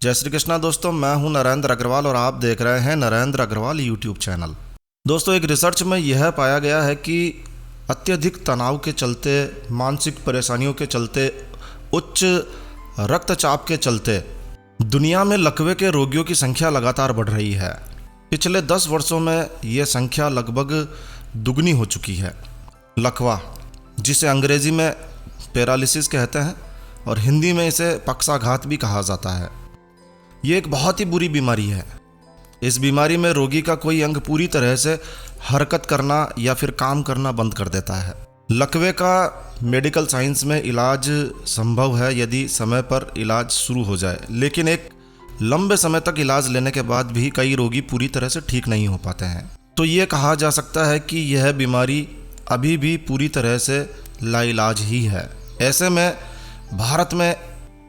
जय श्री कृष्णा दोस्तों, मैं हूं नरेंद्र अग्रवाल और आप देख रहे हैं नरेंद्र अग्रवाल यूट्यूब चैनल। दोस्तों, एक रिसर्च में यह पाया गया है कि अत्यधिक तनाव के चलते, मानसिक परेशानियों के चलते, उच्च रक्तचाप के चलते दुनिया में लकवे के रोगियों की संख्या लगातार बढ़ रही है। पिछले 10 वर्षों में यह संख्या लगभग दुगनी हो चुकी है। लकवा, जिसे अंग्रेजी में पैरालिसिस कहते हैं और हिंदी में इसे पक्षाघात भी कहा जाता है, ये एक बहुत ही बुरी बीमारी है। इस बीमारी में रोगी का कोई अंग पूरी तरह से हरकत करना या फिर काम करना बंद कर देता है। लकवे का मेडिकल साइंस में इलाज संभव है यदि समय पर इलाज शुरू हो जाए, लेकिन एक लंबे समय तक इलाज लेने के बाद भी कई रोगी पूरी तरह से ठीक नहीं हो पाते हैं। तो ये कहा जा सकता है कि यह बीमारी अभी भी पूरी तरह से लाइलाज ही है। ऐसे में भारत में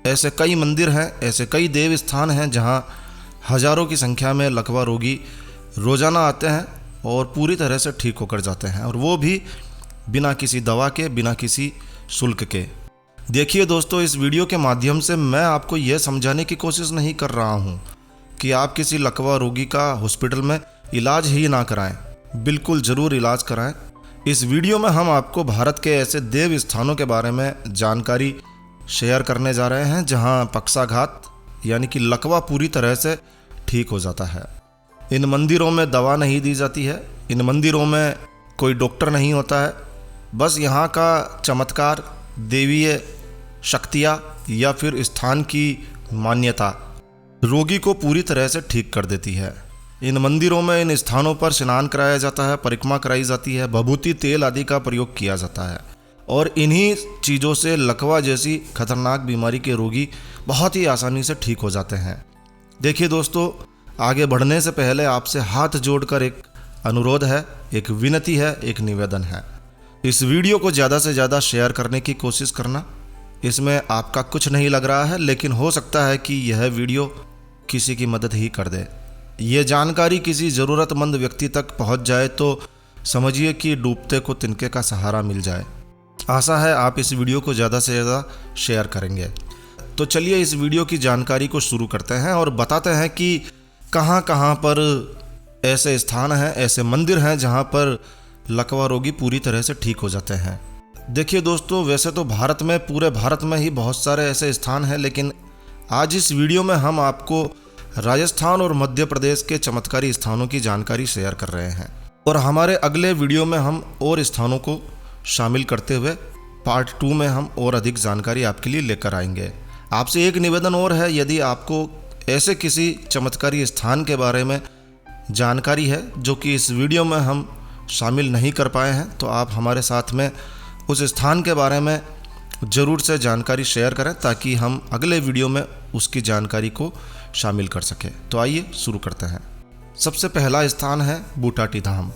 ऐसे कई मंदिर हैं, ऐसे कई देव स्थान हैं जहां हजारों की संख्या में लकवा रोगी रोजाना आते हैं और पूरी तरह से ठीक होकर जाते हैं, और वो भी बिना किसी दवा के, बिना किसी शुल्क के। देखिए दोस्तों, इस वीडियो के माध्यम से मैं आपको यह समझाने की कोशिश नहीं कर रहा हूं कि आप किसी लकवा रोगी का हॉस्पिटल में इलाज ही ना कराएं। बिल्कुल ज़रूर इलाज कराएं। इस वीडियो में हम आपको भारत के ऐसे देव स्थानों के बारे में जानकारी शेयर करने जा रहे हैं जहां पक्षाघात यानी कि लकवा पूरी तरह से ठीक हो जाता है। इन मंदिरों में दवा नहीं दी जाती है, इन मंदिरों में कोई डॉक्टर नहीं होता है, बस यहाँ का चमत्कार, देवीय शक्तियाँ या फिर स्थान की मान्यता रोगी को पूरी तरह से ठीक कर देती है। इन मंदिरों में, इन स्थानों पर स्नान कराया जाता है, परिक्रमा कराई जाती है, भभूति तेल आदि का प्रयोग किया जाता है, और इन्हीं चीज़ों से लकवा जैसी खतरनाक बीमारी के रोगी बहुत ही आसानी से ठीक हो जाते हैं। देखिए दोस्तों, आगे बढ़ने से पहले आपसे हाथ जोड़कर एक अनुरोध है, एक विनती है, एक निवेदन है। इस वीडियो को ज़्यादा से ज़्यादा शेयर करने की कोशिश करना। इसमें आपका कुछ नहीं लग रहा है, लेकिन हो सकता है कि यह वीडियो किसी की मदद ही कर दे। ये जानकारी किसी ज़रूरतमंद व्यक्ति तक पहुंच जाए तो समझिए कि डूबते को तिनके का सहारा मिल जाए। आशा है आप इस वीडियो को ज़्यादा से ज़्यादा शेयर करेंगे। तो चलिए इस वीडियो की जानकारी को शुरू करते हैं और बताते हैं कि कहाँ कहाँ पर ऐसे स्थान हैं, ऐसे मंदिर हैं जहाँ पर लकवा रोगी पूरी तरह से ठीक हो जाते हैं। देखिए दोस्तों, वैसे तो भारत में, पूरे भारत में ही बहुत सारे ऐसे स्थान हैं, लेकिन आज इस वीडियो में हम आपको राजस्थान और मध्य प्रदेश के चमत्कारी स्थानों की जानकारी शेयर कर रहे हैं, और हमारे अगले वीडियो में हम और स्थानों को शामिल करते हुए पार्ट 2 में हम और अधिक जानकारी आपके लिए लेकर आएंगे। आपसे एक निवेदन और है, यदि आपको ऐसे किसी चमत्कारी स्थान के बारे में जानकारी है जो कि इस वीडियो में हम शामिल नहीं कर पाए हैं, तो आप हमारे साथ में उस स्थान के बारे में ज़रूर से जानकारी शेयर करें ताकि हम अगले वीडियो में उसकी जानकारी को शामिल कर सकें। तो आइए शुरू करते हैं। सबसे पहला स्थान है बूटाटी धाम।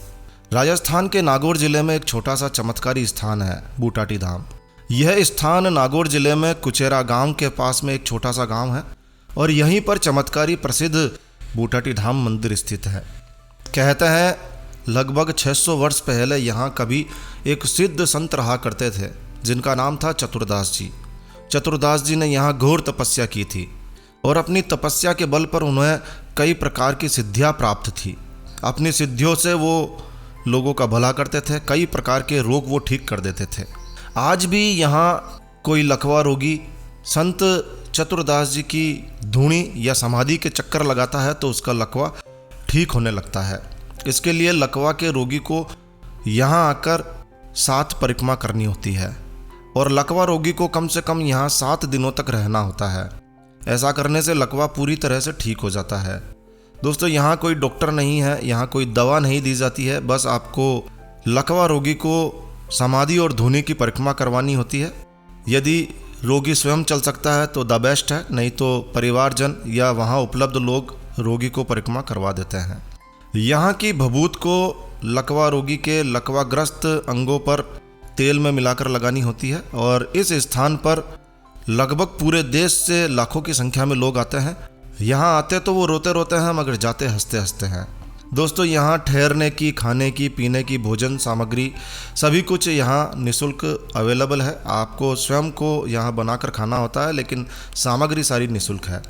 राजस्थान के नागौर जिले में एक छोटा सा चमत्कारी स्थान है बूटाटी धाम। यह स्थान नागौर जिले में कुचेरा गांव के पास में एक छोटा सा गांव है, और यहीं पर चमत्कारी प्रसिद्ध बूटाटी धाम मंदिर स्थित है। कहते हैं लगभग 600 वर्ष पहले यहाँ कभी एक सिद्ध संत रहा करते थे जिनका नाम था चतुरदास जी। चतुरदास जी ने यहाँ घोर तपस्या की थी, और अपनी तपस्या के बल पर उन्हें कई प्रकार की सिद्धियाँ प्राप्त थी। अपनी सिद्धियों से वो लोगों का भला करते थे, कई प्रकार के रोग वो ठीक कर देते थे। आज भी यहाँ कोई लकवा रोगी संत चतुरदास जी की धूनी या समाधि के चक्कर लगाता है तो उसका लकवा ठीक होने लगता है। इसके लिए लकवा के रोगी को यहाँ आकर 7 परिक्रमा करनी होती है, और लकवा रोगी को कम से कम यहाँ 7 दिनों तक रहना होता है। ऐसा करने से लकवा पूरी तरह से ठीक हो जाता है। दोस्तों, यहाँ कोई डॉक्टर नहीं है, यहाँ कोई दवा नहीं दी जाती है, बस आपको लकवा रोगी को समाधि और धूनी की परिक्रमा करवानी होती है। यदि रोगी स्वयं चल सकता है तो द बेस्ट है, नहीं तो परिवारजन या वहाँ उपलब्ध लोग रोगी को परिक्रमा करवा देते हैं। यहाँ की भभूत को लकवा रोगी के लकवाग्रस्त अंगों पर तेल में मिलाकर लगानी होती है, और इस स्थान पर लगभग पूरे देश से लाखों की संख्या में लोग आते हैं। यहाँ आते तो वो रोते रोते हैं, मगर जाते हंसते हंसते हैं। दोस्तों, यहाँ ठहरने की, खाने की, पीने की, भोजन सामग्री सभी कुछ यहाँ निःशुल्क अवेलेबल है। आपको स्वयं को यहाँ बनाकर खाना होता है, लेकिन सामग्री सारी निःशुल्क है।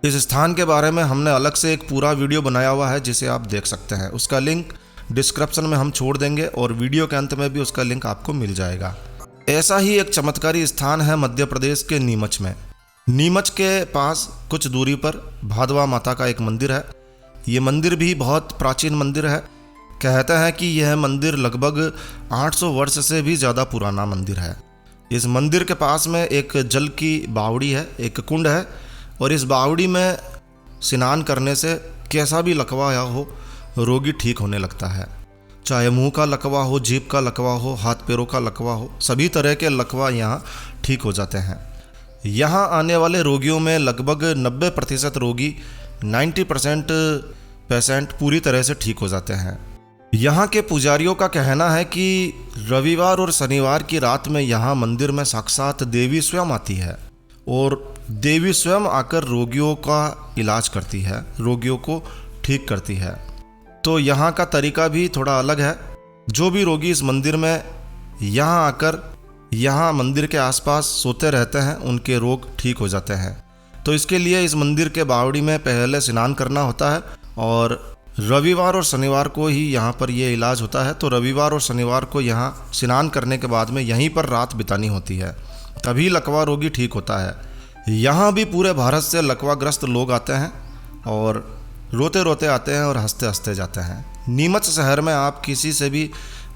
इस स्थान के बारे में हमने अलग से एक पूरा वीडियो बनाया हुआ है जिसे आप देख सकते हैं। उसका लिंक डिस्क्रिप्शन में हम छोड़ देंगे और वीडियो के अंत में भी उसका लिंक आपको मिल जाएगा। ऐसा ही एक चमत्कारी स्थान है मध्य प्रदेश के नीमच में। नीमच के पास कुछ दूरी पर भादवा माता का एक मंदिर है। ये मंदिर भी बहुत प्राचीन मंदिर है। कहते हैं कि यह मंदिर लगभग 800 वर्ष से भी ज़्यादा पुराना मंदिर है। इस मंदिर के पास में एक जल की बावड़ी है, एक कुंड है, और इस बावड़ी में स्नान करने से कैसा भी लकवा या हो रोगी ठीक होने लगता है। चाहे मुंह का लकवा हो, जीभ का लकवा हो, हाथ पैरों का लकवा हो, सभी तरह के लकवा यहाँ ठीक हो जाते हैं। यहाँ आने वाले रोगियों में लगभग 90% रोगी 90% पेशेंट पूरी तरह से ठीक हो जाते हैं। यहाँ के पुजारियों का कहना है कि रविवार और शनिवार की रात में यहाँ मंदिर में साक्षात देवी स्वयं आती है और देवी स्वयं आकर रोगियों का इलाज करती है, रोगियों को ठीक करती है। तो यहाँ का तरीका भी थोड़ा अलग है। जो भी रोगी इस मंदिर में यहाँ आकर यहाँ मंदिर के आसपास सोते रहते हैं, उनके रोग ठीक हो जाते हैं। तो इसके लिए इस मंदिर के बावड़ी में पहले स्नान करना होता है और रविवार और शनिवार को ही यहाँ पर ये इलाज होता है। तो रविवार और शनिवार को यहाँ स्नान करने के बाद में यहीं पर रात बितानी होती है, तभी लकवा रोगी ठीक होता है। यहाँ भी पूरे भारत से लकवाग्रस्त लोग आते हैं और रोते रोते आते हैं और हंसते हंसते जाते हैं। नीमच शहर में आप किसी से भी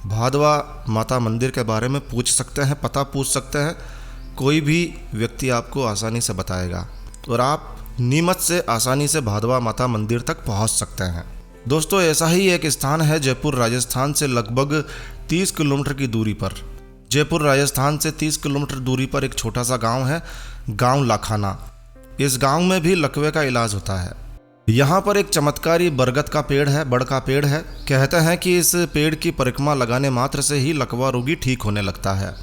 भादवा माता मंदिर के बारे में पूछ सकते हैं, पता पूछ सकते हैं। कोई भी व्यक्ति आपको आसानी से बताएगा और आप नीमच से आसानी से भादवा माता मंदिर तक पहुंच सकते हैं। दोस्तों, ऐसा ही एक स्थान है जयपुर राजस्थान से लगभग 30 किलोमीटर की दूरी पर। जयपुर राजस्थान से 30 किलोमीटर दूरी पर एक छोटा सा गांव है, गांव लाखाना। इस गांव में भी लकवे का इलाज होता है। यहाँ पर एक चमत्कारी बरगद का पेड़ है, बड़ का पेड़ है। कहते हैं कि इस पेड़ की परिक्रमा लगाने मात्र से ही लकवा रोगी ठीक होने लगता है।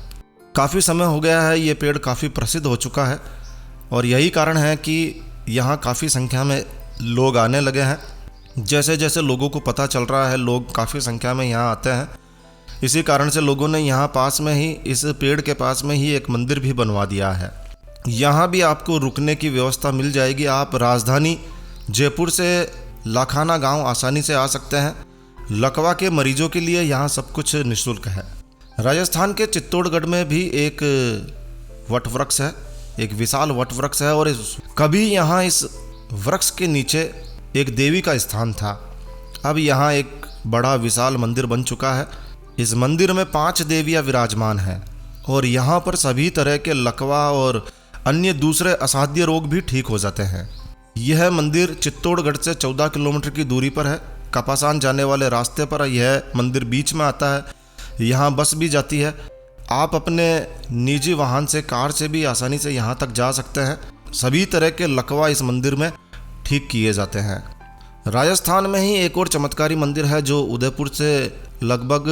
काफ़ी समय हो गया है, ये पेड़ काफ़ी प्रसिद्ध हो चुका है और यही कारण है कि यहाँ काफ़ी संख्या में लोग आने लगे हैं। जैसे जैसे लोगों को पता चल रहा है, लोग काफ़ी संख्या में यहाँ आते हैं। इसी कारण से लोगों ने यहाँ पास में ही, इस पेड़ के पास में ही एक मंदिर भी बनवा दिया है। यहाँ भी आपको रुकने की व्यवस्था मिल जाएगी। आप राजधानी जयपुर से लाखाना गांव आसानी से आ सकते हैं। लकवा के मरीजों के लिए यहाँ सब कुछ निःशुल्क है। राजस्थान के चित्तौड़गढ़ में भी एक वट वृक्ष है, एक विशाल वट वृक्ष है और कभी यहाँ इस वृक्ष के नीचे एक देवी का स्थान था। अब यहाँ एक बड़ा विशाल मंदिर बन चुका है। इस मंदिर में 5 देवियाँ विराजमान हैं और यहाँ पर सभी तरह के लकवा और अन्य दूसरे असाध्य रोग भी ठीक हो जाते हैं। यह मंदिर चित्तौड़गढ़ से 14 किलोमीटर की दूरी पर है। कपासान जाने वाले रास्ते पर यह मंदिर बीच में आता है। यहाँ बस भी जाती है। आप अपने निजी वाहन से, कार से भी आसानी से यहाँ तक जा सकते हैं। सभी तरह के लकवा इस मंदिर में ठीक किए जाते हैं। राजस्थान में ही एक और चमत्कारी मंदिर है जो उदयपुर से लगभग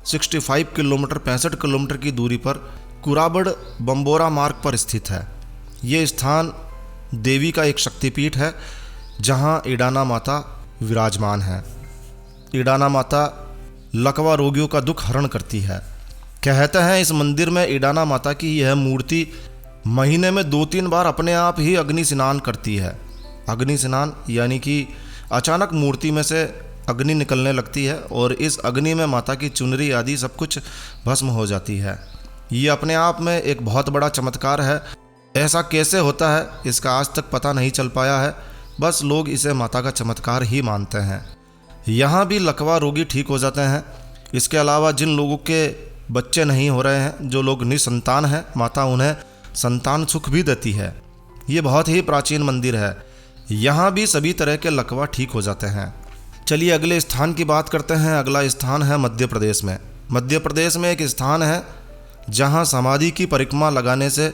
65 किलोमीटर 65 किलोमीटर की दूरी पर कुराबड़ बम्बोरा मार्ग पर स्थित है। ये स्थान देवी का एक शक्तिपीठ है जहाँ ईडाना माता विराजमान है। ईडाना माता लकवा रोगियों का दुख हरण करती है। कहते हैं इस मंदिर में ईडाना माता की यह मूर्ति महीने में 2-3 बार अपने आप ही अग्नि स्नान करती है। अग्नि स्नान यानी कि अचानक मूर्ति में से अग्नि निकलने लगती है और इस अग्नि में माता की चुनरी आदि सब कुछ भस्म हो जाती है। ये अपने आप में एक बहुत बड़ा चमत्कार है। ऐसा कैसे होता है इसका आज तक पता नहीं चल पाया है, बस लोग इसे माता का चमत्कार ही मानते हैं। यहाँ भी लकवा रोगी ठीक हो जाते हैं। इसके अलावा जिन लोगों के बच्चे नहीं हो रहे हैं, जो लोग निसंतान हैं, माता उन्हें संतान सुख भी देती है। ये बहुत ही प्राचीन मंदिर है। यहाँ भी सभी तरह के लकवा ठीक हो जाते हैं। चलिए अगले स्थान की बात करते हैं। अगला स्थान है मध्य प्रदेश में। मध्य प्रदेश में एक स्थान है जहाँ समाधि की परिक्रमा लगाने से,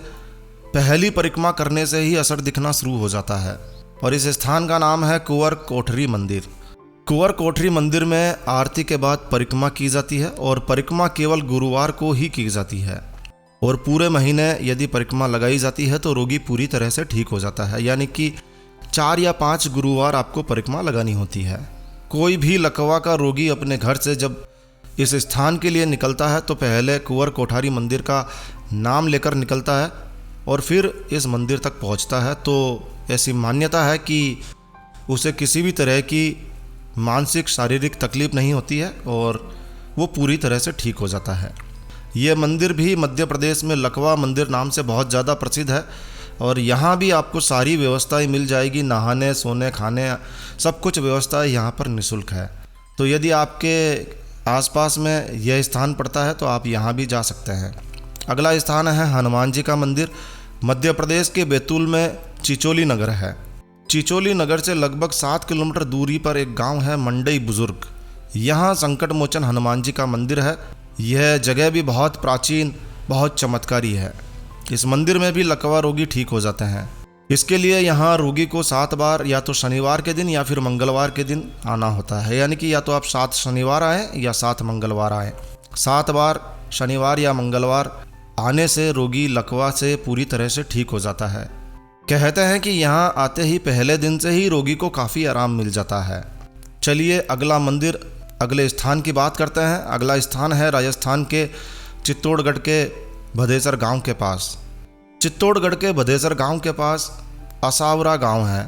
पहली परिक्रमा करने से ही असर दिखना शुरू हो जाता है और इस स्थान का नाम है कुंवर कोठरी मंदिर। कुंवर कोठरी मंदिर में आरती के बाद परिक्रमा की जाती है और परिक्रमा केवल गुरुवार को ही की जाती है और पूरे महीने यदि परिक्रमा लगाई जाती है तो रोगी पूरी तरह से ठीक हो जाता है। यानी कि 4 या 5 गुरुवार आपको परिक्रमा लगानी होती है। कोई भी लकवा का रोगी अपने घर से जब इस स्थान के लिए निकलता है तो पहले कुंवर कोठारी मंदिर का नाम लेकर निकलता है और फिर इस मंदिर तक पहुंचता है। तो ऐसी मान्यता है कि उसे किसी भी तरह की मानसिक शारीरिक तकलीफ नहीं होती है और वो पूरी तरह से ठीक हो जाता है। ये मंदिर भी मध्य प्रदेश में लकवा मंदिर नाम से बहुत ज़्यादा प्रसिद्ध है और यहाँ भी आपको सारी व्यवस्थाएं मिल जाएगी, नहाने सोने खाने सब कुछ व्यवस्था यहाँ पर निःशुल्क है। तो यदि आपके आसपास में यह स्थान पड़ता है तो आप यहाँ भी जा सकते हैं। अगला स्थान है हनुमान जी का मंदिर। मध्य प्रदेश के बैतूल में चिचोली नगर है। चिचोली नगर से लगभग 7 किलोमीटर दूरी पर एक गांव है मंडई बुजुर्ग। यहाँ संकट मोचन हनुमान जी का मंदिर है। यह जगह भी बहुत प्राचीन, बहुत चमत्कारी है। इस मंदिर में भी लकवा रोगी ठीक हो जाते हैं। इसके लिए यहाँ रोगी को 7 बार या तो शनिवार के दिन या फिर मंगलवार के दिन आना होता है, यानी कि या तो आप 7 शनिवार आएँ या 7 मंगलवार आएँ। 7 बार शनिवार या मंगलवार आने से रोगी लकवा से पूरी तरह से ठीक हो जाता है। कहते हैं कि यहाँ आते ही पहले दिन से ही रोगी को काफ़ी आराम मिल जाता है। चलिए अगले स्थान की बात करते हैं। अगला स्थान है राजस्थान के चित्तौड़गढ़ के भदेसर गांव के पास। चित्तौड़गढ़ के भदेसर गांव के पास असावरा गांव है।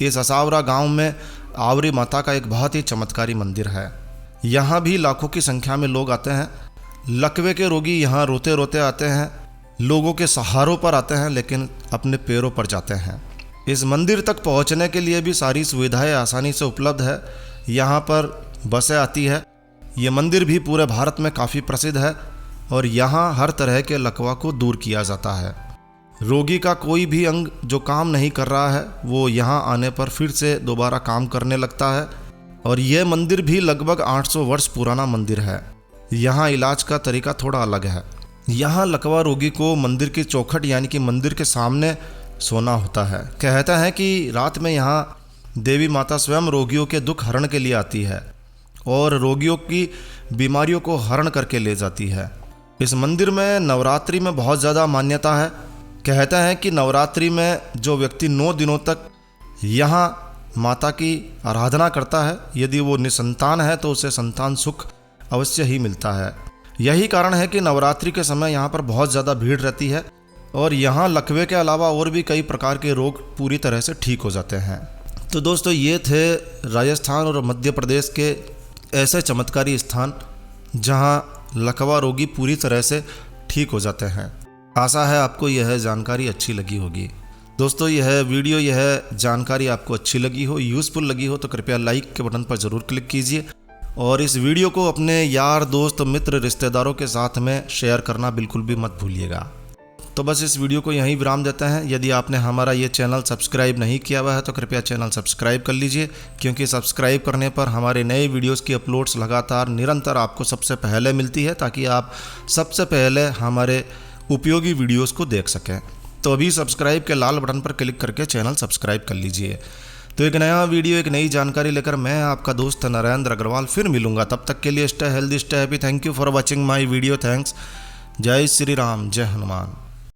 इस असावरा गांव में आवरी माता का एक बहुत ही चमत्कारी मंदिर है। यहाँ भी लाखों की संख्या में लोग आते हैं। लकवे के रोगी यहाँ रोते रोते आते हैं, लोगों के सहारों पर आते हैं, लेकिन अपने पैरों पर जाते हैं। इस मंदिर तक पहुँचने के लिए भी सारी सुविधाएं आसानी से उपलब्ध है। यहाँ पर बसें आती है। ये मंदिर भी पूरे भारत में काफ़ी प्रसिद्ध है और यहाँ हर तरह के लकवा को दूर किया जाता है। रोगी का कोई भी अंग जो काम नहीं कर रहा है वो यहाँ आने पर फिर से दोबारा काम करने लगता है। और यह मंदिर भी लगभग 800 वर्ष पुराना मंदिर है। यहाँ इलाज का तरीका थोड़ा अलग है। यहाँ लकवा रोगी को मंदिर की चौखट यानी कि मंदिर के सामने सोना होता है। कहता है कि रात में यहाँ देवी माता स्वयं रोगियों के दुख हरण के लिए आती है और रोगियों की बीमारियों को हरण करके ले जाती है। इस मंदिर में नवरात्रि में बहुत ज़्यादा मान्यता है। कहते हैं कि नवरात्रि में जो व्यक्ति 9 दिनों तक यहाँ माता की आराधना करता है, यदि वो निसंतान है तो उसे संतान सुख अवश्य ही मिलता है। यही कारण है कि नवरात्रि के समय यहाँ पर बहुत ज़्यादा भीड़ रहती है और यहाँ लकवे के अलावा और भी कई प्रकार के रोग पूरी तरह से ठीक हो जाते हैं। तो दोस्तों ये थे राजस्थान और मध्य प्रदेश के ऐसे चमत्कारी स्थान जहाँ लकवा रोगी पूरी तरह से ठीक हो जाते हैं। आशा है आपको यह जानकारी अच्छी लगी होगी। दोस्तों यह जानकारी आपको अच्छी लगी हो, यूज़फुल लगी हो तो कृपया लाइक के बटन पर ज़रूर क्लिक कीजिए और इस वीडियो को अपने यार दोस्त मित्र रिश्तेदारों के साथ में शेयर करना बिल्कुल भी मत भूलिएगा। तो बस इस वीडियो को यहीं विराम देते हैं। यदि आपने हमारा ये चैनल सब्सक्राइब नहीं किया हुआ है तो कृपया चैनल सब्सक्राइब कर लीजिए, क्योंकि सब्सक्राइब करने पर हमारे नए वीडियोस की अपलोड्स लगातार निरंतर आपको सबसे पहले मिलती है, ताकि आप सबसे पहले हमारे उपयोगी वीडियोस को देख सकें। तो अभी सब्सक्राइब के लाल बटन पर क्लिक करके चैनल सब्सक्राइब कर लीजिए। तो एक नया वीडियो, एक नई जानकारी लेकर मैं आपका दोस्त नरेंद्र अग्रवाल फिर मिलूंगा। तब तक के लिए stay healthy, stay happy. Thank you for watching my video. Thanks. जय श्री राम, जय हनुमान।